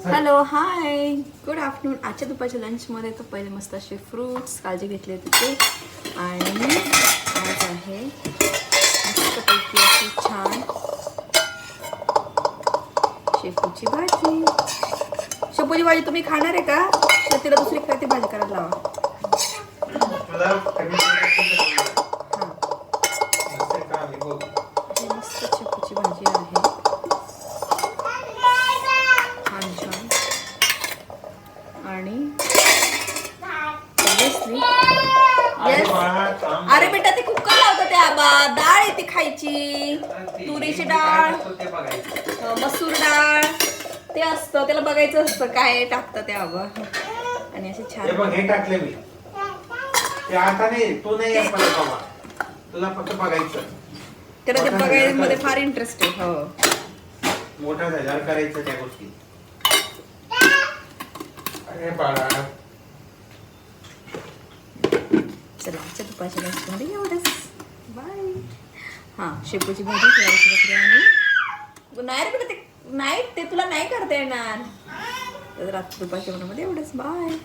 Hello hi good afternoon. आजच्या दुपारच्या लंचमध्ये तर पहिले मस्त असे फ्रूट्स काळजी घेतले होते ते, आणि आज आहे मस्तपैकी अशी छान शेपूची भाजी. शेपूची भाजी तुम्ही खाणार आहे का? तर तिला दुसरी काय ती भाजी करायला लावा. मस्त शेपूची भाजी आहे, छान छान. आणि अरे बेटा ते कुकर लावतं ते आबा. डाळ आहे ती खायची, तुरीची डाळ, मसूर डाळ ते असतं, त्याला बघायचं असतं काय टाकतं ते आबा. आणि असे छान हे टाकले मी ते आता नाही, तू नाही बाबा, तुला फक्त बघायचं. त्याला ते बघायमध्ये फार इंटरेस्ट आहे. हो, मोठा झाल्यावर करायचं त्या गोष्टी. अरे बाळा, चला आजच्या दुपारच्या लंचमध्ये एवढंच. बाय. हां, शेपूची भाजी आणि नाही रे बेटा ते नाही, ते तुला नाही करता येणार. तर रात्री दुपारच्या मध्ये एवढंच. बाय.